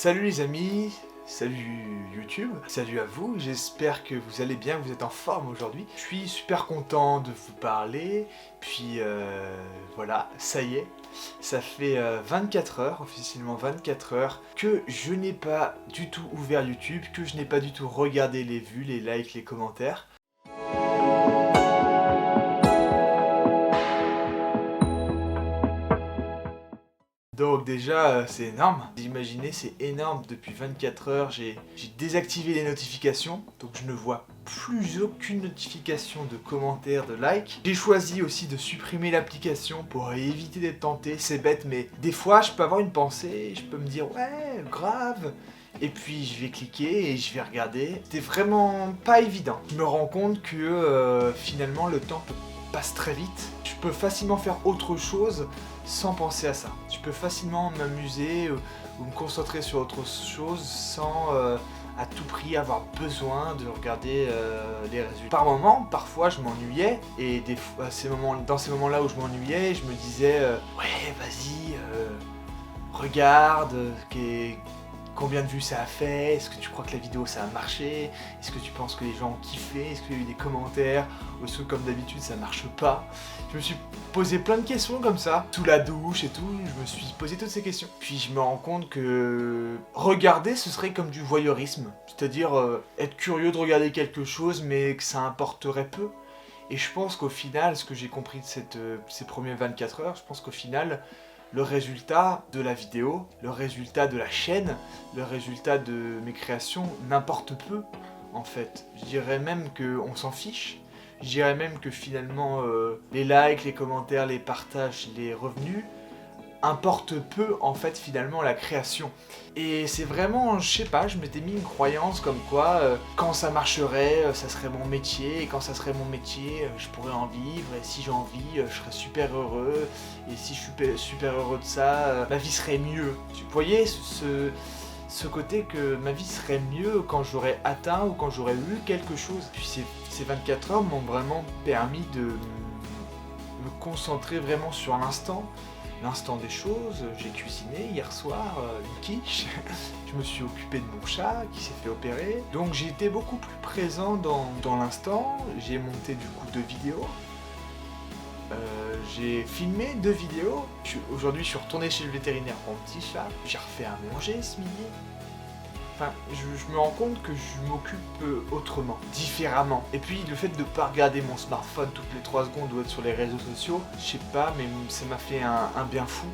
Salut les amis, salut YouTube, salut à vous, j'espère que vous allez bien, que vous êtes en forme aujourd'hui. Je suis super content de vous parler, puis voilà, ça y est, ça fait 24 heures, officiellement 24 heures, que je n'ai pas du tout ouvert YouTube, que je n'ai pas du tout regardé les vues, les likes, les commentaires. Donc déjà, c'est énorme. Imaginez, c'est énorme. Depuis 24 heures, j'ai désactivé les notifications. Donc je ne vois plus aucune notification de commentaires, de likes. J'ai choisi aussi de supprimer l'application pour éviter d'être tenté. C'est bête, mais des fois, je peux avoir une pensée. Je peux me dire, ouais, grave. Et puis je vais cliquer et je vais regarder. C'était vraiment pas évident. Je me rends compte que finalement, le temps passe très vite. Je peux facilement faire autre chose sans penser à ça. Je peux facilement m'amuser ou me concentrer sur autre chose sans à tout prix avoir besoin de regarder les résultats. Par moments, parfois je m'ennuyais et des fois, dans ces moments-là où je m'ennuyais, je me disais ouais vas-y, regarde, combien de vues ça a fait, est-ce que tu crois que la vidéo ça a marché, est-ce que tu penses que les gens ont kiffé, est-ce qu'il y a eu des commentaires, ou est-ce que comme d'habitude ça marche pas. Je me suis posé plein de questions comme ça, sous la douche et tout, je me suis posé toutes ces questions. Puis je me rends compte que regarder ce serait comme du voyeurisme, c'est-à-dire être curieux de regarder quelque chose mais que ça importerait peu. Et je pense qu'au final, ce que j'ai compris de ces premiers 24 heures, je pense qu'au final, le résultat de la vidéo, le résultat de la chaîne, le résultat de mes créations n'importe peu en fait. Je dirais même qu'on s'en fiche. Je dirais même que finalement les likes, les commentaires, les partages, les revenus importe peu en fait finalement la création. Et c'est vraiment, je sais pas, je m'étais mis une croyance comme quoi quand ça marcherait, ça serait mon métier, et quand ça serait mon métier, je pourrais en vivre, et si j'en vis, je serais super heureux, et si je suis super heureux de ça, ma vie serait mieux. Vous voyez ce côté que ma vie serait mieux quand j'aurais atteint ou quand j'aurais eu quelque chose. Puis ces 24 heures m'ont vraiment permis de me concentrer vraiment sur l'instant des choses. J'ai cuisiné hier soir une quiche, je me suis occupé de mon chat qui s'est fait opérer, donc j'ai été beaucoup plus présent dans l'instant. J'ai monté du coup 2 vidéos, j'ai filmé 2 vidéos, aujourd'hui je suis retourné chez le vétérinaire pour mon petit chat, j'ai refait à manger ce midi. Enfin, je me rends compte que je m'occupe autrement, différemment. Et puis le fait de ne pas regarder mon smartphone toutes les 3 secondes ou être sur les réseaux sociaux, je sais pas, mais ça m'a fait un bien fou.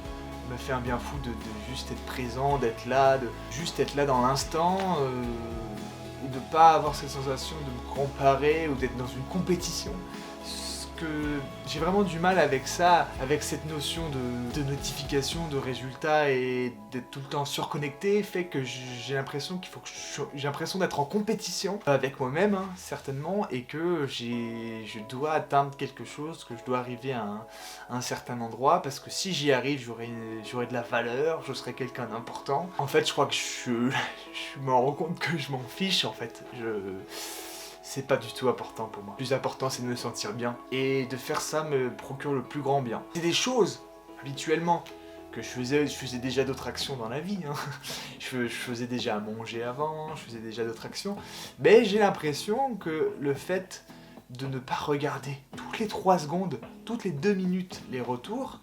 Ça m'a fait un bien fou de juste être présent, d'être là, de juste être là dans l'instant, et de pas avoir cette sensation de me comparer ou d'être dans une compétition. Que j'ai vraiment du mal avec ça, avec cette notion de notification, de résultats et d'être tout le temps surconnecté, fait que j'ai l'impression j'ai l'impression d'être en compétition avec moi-même, hein, certainement, et que je dois atteindre quelque chose, que je dois arriver à un certain endroit, parce que si j'y arrive, j'aurai de la valeur, je serai quelqu'un d'important. En fait, je crois que je me rends compte que je m'en fiche, en fait. C'est pas du tout important pour moi. Le plus important, c'est de me sentir bien. Et de faire ça me procure le plus grand bien. C'est des choses, habituellement, que je faisais déjà d'autres actions dans la vie. Hein. Je faisais déjà à manger avant, je faisais déjà d'autres actions. Mais j'ai l'impression que le fait de ne pas regarder toutes les 3 secondes, toutes les 2 minutes les retours,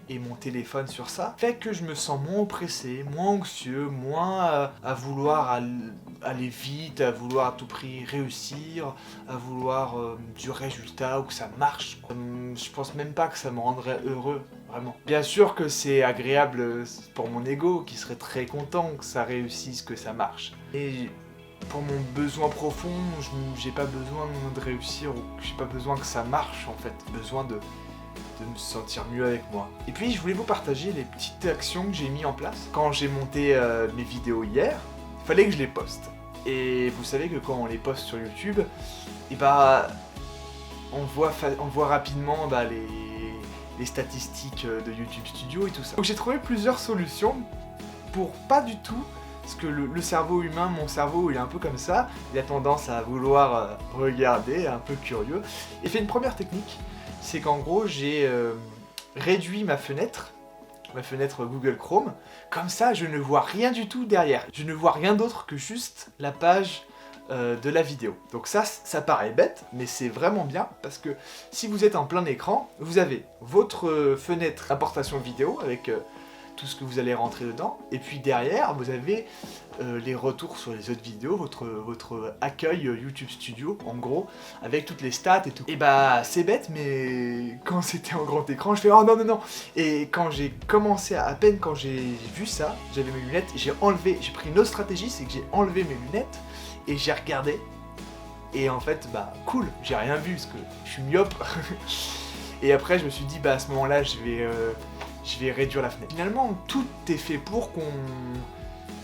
et mon téléphone sur ça, fait que je me sens moins oppressé, moins anxieux, moins à vouloir aller vite, à vouloir à tout prix réussir, à vouloir du résultat ou que ça marche. Je pense même pas que ça me rendrait heureux, vraiment. Bien sûr que c'est agréable pour mon ego, qui serait très content que ça réussisse, que ça marche. Et pour mon besoin profond, j'ai pas besoin de réussir ou j'ai pas besoin que ça marche en fait. J'ai besoin de me sentir mieux avec moi. Et puis je voulais vous partager les petites actions que j'ai mis en place. Quand j'ai monté mes vidéos hier, il fallait que je les poste. Et vous savez que quand on les poste sur YouTube, et bah on voit rapidement les statistiques de YouTube Studio et tout ça. Donc j'ai trouvé plusieurs solutions pour pas du tout, parce que le cerveau humain, mon cerveau, il est un peu comme ça, il a tendance à vouloir regarder, un peu curieux. Et fait une première technique, c'est qu'en gros j'ai réduit ma fenêtre. Vous ma fenêtre Google Chrome. Comme ça, je ne vois rien du tout derrière. Je ne vois rien d'autre que juste la page de la vidéo. Donc ça paraît bête, mais c'est vraiment bien parce que si vous êtes en plein écran, vous avez votre fenêtre importation vidéo avec tout ce que vous allez rentrer dedans, et puis derrière, vous avez les retours sur les autres vidéos, votre accueil YouTube Studio, en gros, avec toutes les stats et tout. Et bah, c'est bête, mais quand c'était en grand écran, je fais « Oh non, non, non !» Et quand j'ai commencé, à peine quand j'ai vu ça, j'avais mes lunettes, j'ai pris une autre stratégie, c'est que j'ai enlevé mes lunettes, et j'ai regardé, et en fait, bah, cool, j'ai rien vu, parce que je suis myope. Et après, je me suis dit, bah, à ce moment-là, je vais réduire la fenêtre. Finalement, tout est fait pour qu'on...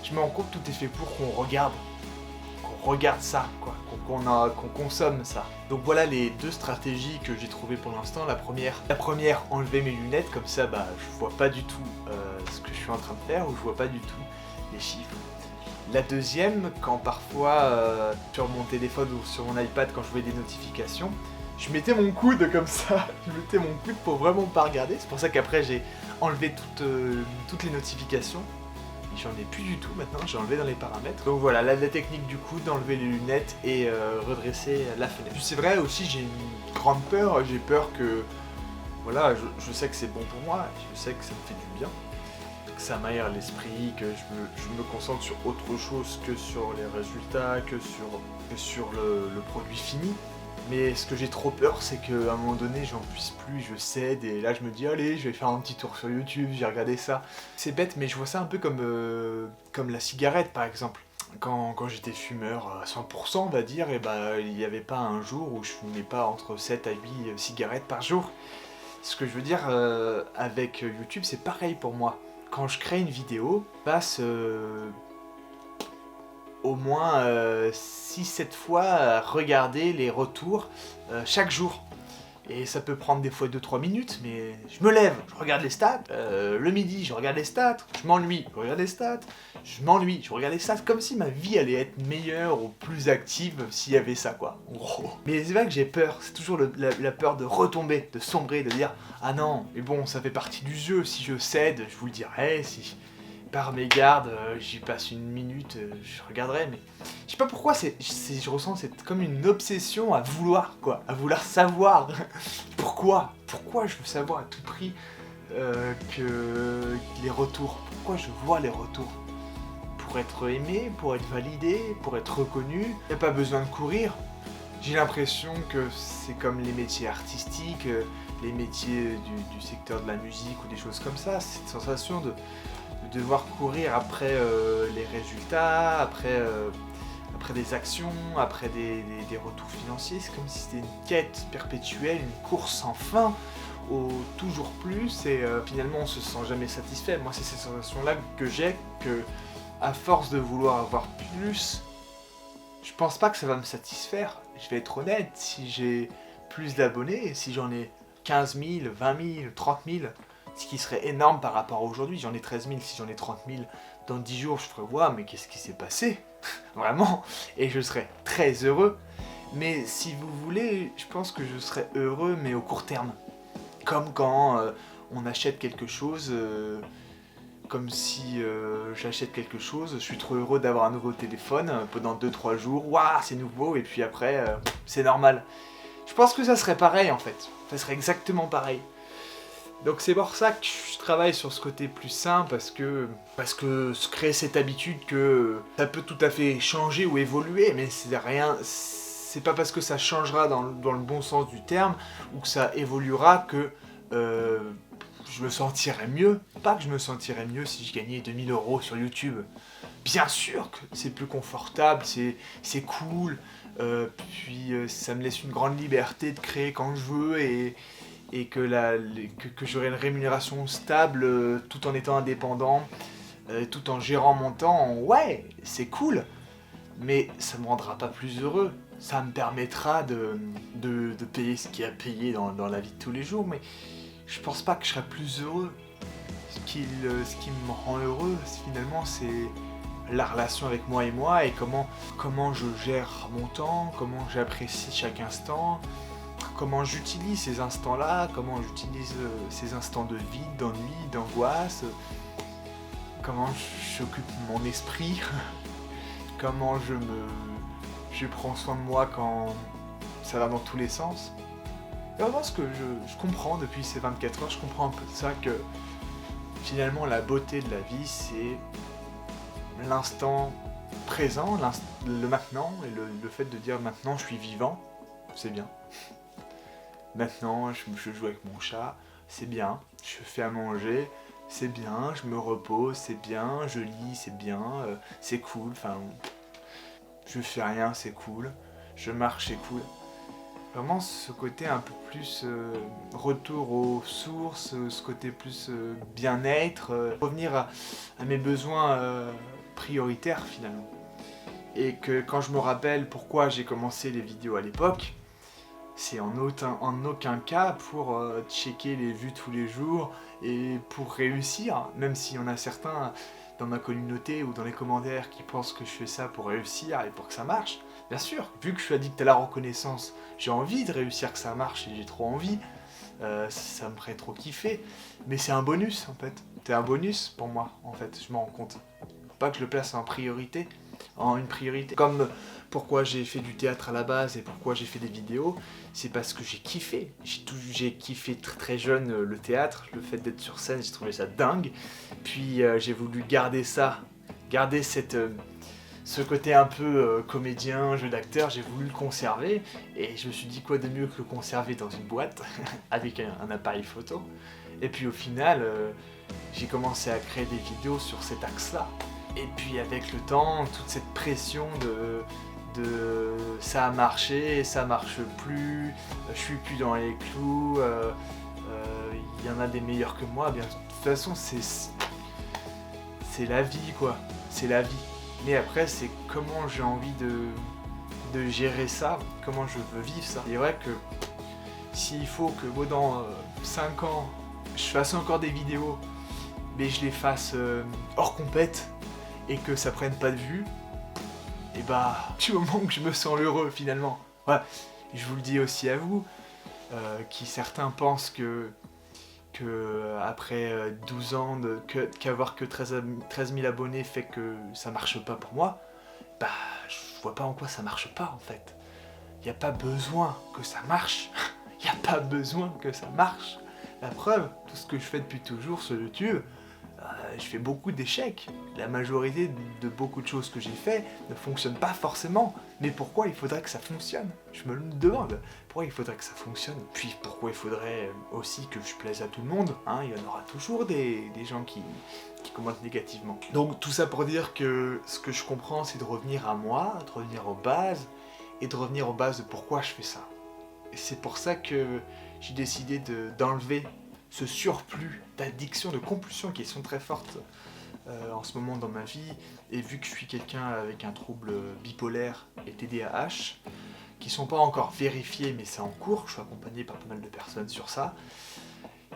Je me rends compte, tout est fait pour qu'on regarde ça, quoi, qu'on consomme ça. Donc voilà les deux stratégies que j'ai trouvées pour l'instant. La première, enlever mes lunettes, comme ça, bah, je vois pas du tout ce que je suis en train de faire, ou je vois pas du tout les chiffres. La deuxième, quand parfois, sur mon téléphone ou sur mon iPad, quand je voyais des notifications, je mettais mon coude comme ça, je mettais mon coude pour vraiment pas regarder. C'est pour ça qu'après j'ai enlevé toutes les notifications. Et j'en ai plus du tout maintenant, j'ai enlevé dans les paramètres. Donc voilà, la technique du coup d'enlever les lunettes et redresser la fenêtre. C'est vrai aussi, j'ai une grande peur, j'ai peur que... Voilà, je sais que c'est bon pour moi, je sais que ça me fait du bien, que ça m'aère l'esprit, que je me concentre sur autre chose que sur les résultats, que sur le produit fini. Mais ce que j'ai trop peur, c'est qu'à un moment donné, j'en puisse plus, je cède, et là je me dis, allez, je vais faire un petit tour sur YouTube, j'ai regardé ça. C'est bête, mais je vois ça un peu comme la cigarette, par exemple. Quand j'étais fumeur à 100%, on va dire, et bah, il n'y avait pas un jour où je fumais pas entre 7 à 8 cigarettes par jour. Ce que je veux dire, avec YouTube, c'est pareil pour moi. Quand je crée une vidéo, je passe... au moins 6-7 fois à regarder les retours chaque jour. Et ça peut prendre des fois 2-3 minutes, mais je me lève, je regarde les stats, le midi je regarde les stats, je m'ennuie, je regarde les stats, je m'ennuie, je regarde les stats, comme si ma vie allait être meilleure ou plus active s'il y avait ça, quoi, en gros. Mais c'est vrai que j'ai peur, c'est toujours la peur de retomber, de sombrer, de dire « Ah non, mais bon, ça fait partie du jeu, si je cède, je vous le dirai, si... » Par mégarde, j'y passe une minute, je regarderai, mais je sais pas pourquoi, je ressens c'est comme une obsession à vouloir, quoi, à vouloir savoir. Pourquoi je veux savoir à tout prix que les retours, pourquoi je vois les retours? Pour être aimé, pour être validé, pour être reconnu, y a pas besoin de courir. J'ai l'impression que c'est comme les métiers artistiques, les métiers du secteur de la musique ou des choses comme ça, cette sensation de devoir courir après les résultats, après des actions, après des retours financiers. C'est comme si c'était une quête perpétuelle, une course sans fin, au toujours plus, et finalement on se sent jamais satisfait. Moi c'est cette sensation-là que j'ai, que à force de vouloir avoir plus, je pense pas que ça va me satisfaire. Je vais être honnête, si j'ai plus d'abonnés, si j'en ai 15 000, 20 000, 30 000, ce qui serait énorme par rapport à aujourd'hui, j'en ai 13 000, si j'en ai 30 000, dans 10 jours, je ferais « Waouh, mais qu'est-ce qui s'est passé ?» Vraiment, et je serais très heureux. Mais si vous voulez, je pense que je serais heureux, mais au court terme. Comme quand on achète quelque chose, comme si j'achète quelque chose, je suis trop heureux d'avoir un nouveau téléphone, pendant 2-3 jours, « Waouh, c'est nouveau !» et puis après, c'est normal. Je pense que ça serait pareil en fait, ça serait exactement pareil. Donc c'est pour ça que je travaille sur ce côté plus sain, parce que se créer cette habitude que ça peut tout à fait changer ou évoluer, mais c'est pas parce que ça changera dans le bon sens du terme, ou que ça évoluera que je me sentirais mieux. Pas que je me sentirais mieux si je gagnais 2000 € sur YouTube. Bien sûr que c'est plus confortable, c'est cool, puis ça me laisse une grande liberté de créer quand je veux, et que j'aurai une rémunération stable tout en étant indépendant, tout en gérant mon temps. Ouais, c'est cool, mais ça me rendra pas plus heureux. Ça me permettra de payer ce qu'il y a à payer dans la vie de tous les jours, mais je pense pas que je serai plus heureux. Ce qui me rend heureux, finalement, c'est la relation avec moi et comment je gère mon temps, comment j'apprécie chaque instant, comment j'utilise ces instants-là, comment j'utilise ces instants de vide, d'ennui, d'angoisse, comment j'occupe mon esprit, comment je prends soin de moi quand ça va dans tous les sens. Et vraiment ce que je comprends depuis ces 24 heures, je comprends un peu de ça, que finalement la beauté de la vie c'est l'instant présent, le maintenant, et le fait de dire maintenant je suis vivant, c'est bien. Maintenant je joue avec mon chat, c'est bien. Je fais à manger, c'est bien. Je me repose, c'est bien. Je lis, c'est bien. C'est cool, enfin... Je fais rien, c'est cool. Je marche, c'est cool. Vraiment ce côté un peu plus retour aux sources, ce côté plus bien-être, revenir à mes besoins prioritaires finalement. Et que quand je me rappelle pourquoi j'ai commencé les vidéos à l'époque, c'est en aucun cas pour checker les vues tous les jours et pour réussir, même s'il y en a certains dans ma communauté ou dans les commentaires qui pensent que je fais ça pour réussir et pour que ça marche. Bien sûr, vu que je suis addict à la reconnaissance, j'ai envie de réussir, que ça marche et j'ai trop envie, ça me ferait trop kiffer. Mais c'est un bonus en fait, c'est un bonus pour moi en fait, je m'en rends compte. Faut pas que je le place en priorité, une priorité. Comme pourquoi j'ai fait du théâtre à la base et pourquoi j'ai fait des vidéos, c'est parce que j'ai kiffé. J'ai kiffé très jeune le théâtre, le fait d'être sur scène, j'ai trouvé ça dingue. Puis j'ai voulu garder ça, garder ce côté un peu comédien, jeu d'acteur, j'ai voulu le conserver. Et je me suis dit quoi de mieux que le conserver dans une boîte, avec un appareil photo. Et puis au final, j'ai commencé à créer des vidéos sur cet axe-là. Et puis avec le temps, toute cette pression de ça a marché, ça marche plus, je suis plus dans les clous, il y en a des meilleurs que moi, bien de toute façon c'est la vie quoi, c'est la vie. Mais après c'est comment j'ai envie de gérer ça, comment je veux vivre ça. C'est vrai que s'il faut que moi dans 5 ans je fasse encore des vidéos, mais je les fasse hors compète et que ça prenne pas de vue, et bah, du moment que je me sens heureux finalement. Ouais, je vous le dis aussi à vous, qui certains pensent que après 12 ans, qu'avoir que 13 000 abonnés fait que ça marche pas pour moi, bah, je vois pas en quoi ça marche pas en fait. Y a pas besoin que ça marche. Y a pas besoin que ça marche. La preuve, tout ce que je fais depuis toujours sur YouTube, je fais beaucoup d'échecs. La majorité de beaucoup de choses que j'ai fait ne fonctionnent pas forcément. Mais pourquoi il faudrait que ça fonctionne? Je me le demande. Pourquoi il faudrait que ça fonctionne? Puis pourquoi il faudrait aussi que je plaise à tout le monde, hein? Il y en aura toujours des gens qui commentent négativement. Donc tout ça pour dire que ce que je comprends, c'est de revenir à moi, de revenir aux bases, et de revenir aux bases de pourquoi je fais ça. Et c'est pour ça que j'ai décidé d'enlever ce surplus d'addiction, de compulsion qui sont très fortes en ce moment dans ma vie, et vu que je suis quelqu'un avec un trouble bipolaire et TDAH, qui sont pas encore vérifiés mais c'est en cours, je suis accompagné par pas mal de personnes sur ça,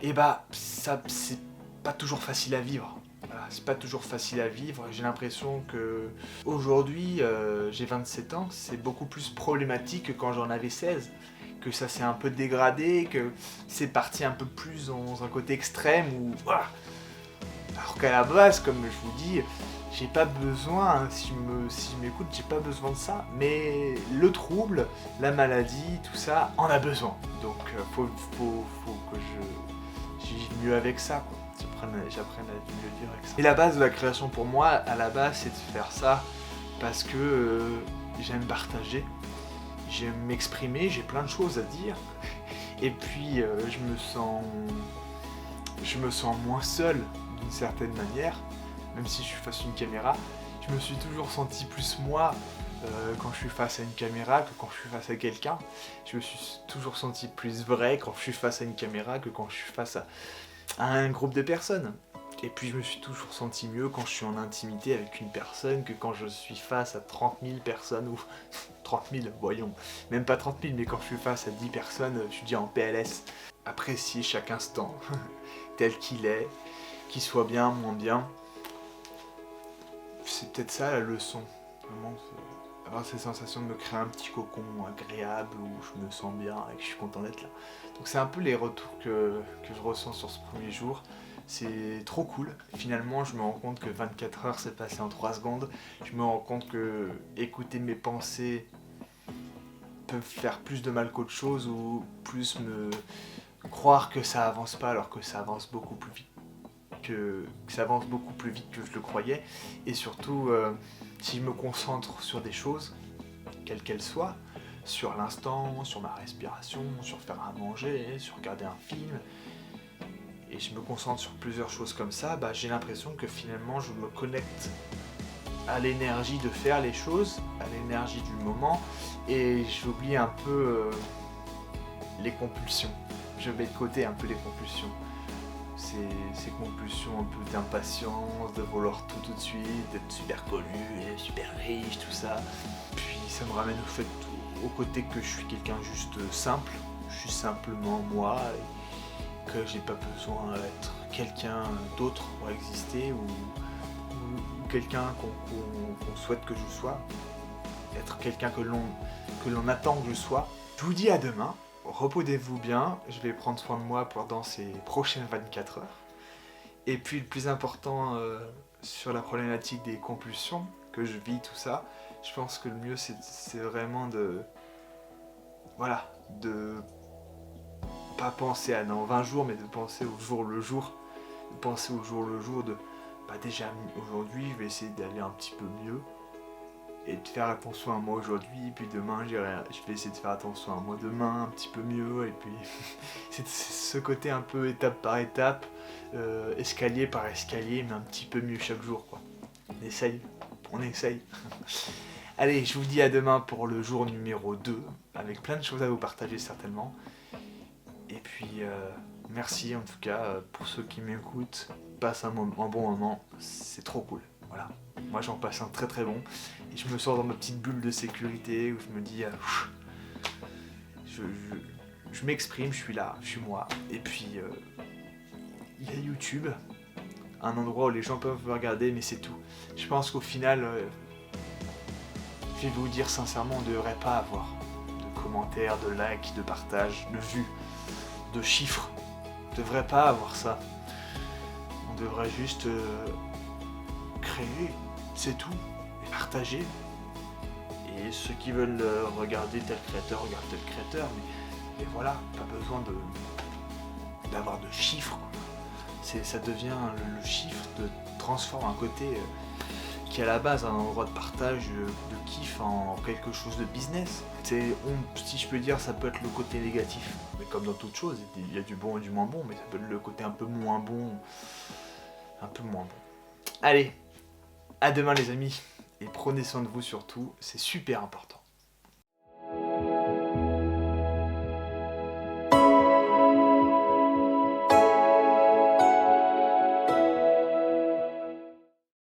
et bah ça c'est pas toujours facile à vivre. Voilà, c'est pas toujours facile à vivre, j'ai l'impression que aujourd'hui j'ai 27 ans, c'est beaucoup plus problématique que quand j'en avais 16. Que ça s'est un peu dégradé, que c'est parti un peu plus dans un côté extrême où... Alors qu'à la base, comme je vous dis, j'ai pas besoin, hein, si je m'écoute, j'ai pas besoin de ça, mais le trouble, la maladie, tout ça, en a besoin. Donc faut que je vive mieux avec ça, quoi. J'apprenne à mieux vivre avec ça. Et la base de la création pour moi, à la base, c'est de faire ça parce que j'aime partager. J'aime m'exprimer, j'ai plein de choses à dire, et puis je me sens moins seul d'une certaine manière, même si je suis face à une caméra. Je me suis toujours senti plus moi quand je suis face à une caméra que quand je suis face à quelqu'un. Je me suis toujours senti plus vrai quand je suis face à une caméra que quand je suis face à un groupe de personnes. Et puis je me suis toujours senti mieux quand je suis en intimité avec une personne que quand je suis face à 30 000 personnes, ou 30 000, voyons, même pas 30 000, mais quand je suis face à 10 personnes, je suis déjà en PLS. Apprécier chaque instant, tel qu'il est, qu'il soit bien, moins bien. C'est peut-être ça la leçon, vraiment, avoir cette sensation de me créer un petit cocon agréable où je me sens bien et que je suis content d'être là. Donc c'est un peu les retours que je ressens sur ce premier jour. C'est trop cool. Finalement, je me rends compte que 24 heures s'est passé en 3 secondes. Je me rends compte que écouter mes pensées peut faire plus de mal qu'autre chose ou plus me croire que ça avance pas alors que ça avance beaucoup plus vite que ça avance beaucoup plus vite que je le croyais. Et surtout, si je me concentre sur des choses, quelles qu'elles soient, sur l'instant, sur ma respiration, sur faire à manger, sur regarder un film, et je me concentre sur plusieurs choses comme ça, bah, j'ai l'impression que finalement je me connecte à l'énergie de faire les choses, à l'énergie du moment, et j'oublie un peu les compulsions. Je mets de côté un peu les compulsions. Ces compulsions un peu d'impatience, de vouloir tout de suite, d'être super connu, et super riche, tout ça. Puis ça me ramène au fait, au côté que je suis quelqu'un juste simple, je suis simplement moi, et que j'ai pas besoin d'être quelqu'un d'autre pour exister, ou quelqu'un qu'on souhaite que je sois, être quelqu'un que l'on attend que je sois. Je vous dis à demain. Reposez-vous bien, je vais prendre soin de moi pendant ces prochaines 24 heures. Et puis le plus important sur la problématique des compulsions, que je vis tout ça, je pense que le mieux c'est vraiment de pas penser à dans 20 jours, mais de penser au jour le jour. De penser au jour le jour de déjà aujourd'hui je vais essayer d'aller un petit peu mieux. Et de faire attention à moi aujourd'hui, puis demain je vais essayer de faire attention à moi demain, un petit peu mieux, et puis c'est ce côté un peu étape par étape, escalier par escalier, mais un petit peu mieux chaque jour, quoi. On essaye. Allez, je vous dis à demain pour le jour numéro 2, avec plein de choses à vous partager certainement. Et puis merci en tout cas pour ceux qui m'écoutent, passent un bon moment, c'est trop cool, voilà. Moi j'en passe un très très bon, et je me sors dans ma petite bulle de sécurité où je me dis je m'exprime, je suis là, je suis moi. Et puis il y a YouTube, un endroit où les gens peuvent me regarder, mais c'est tout. Je pense qu'au final, je vais vous dire sincèrement, on ne devrait pas avoir de commentaires, de likes, de partages, de vues, de chiffres. On ne devrait pas avoir ça. On devrait juste créer, c'est tout, et partager. Et ceux qui veulent regarder tel créateur, regardent tel créateur, mais voilà, pas besoin d'avoir de chiffres. Ça devient le chiffre transforme un côté qui est à la base un endroit de partage, de kiff en quelque chose de business. Si je peux dire, ça peut être le côté négatif, mais comme dans toute chose, il y a du bon et du moins bon, mais ça peut être le côté un peu moins bon. Allez, à demain les amis, et prenez soin de vous surtout, c'est super important.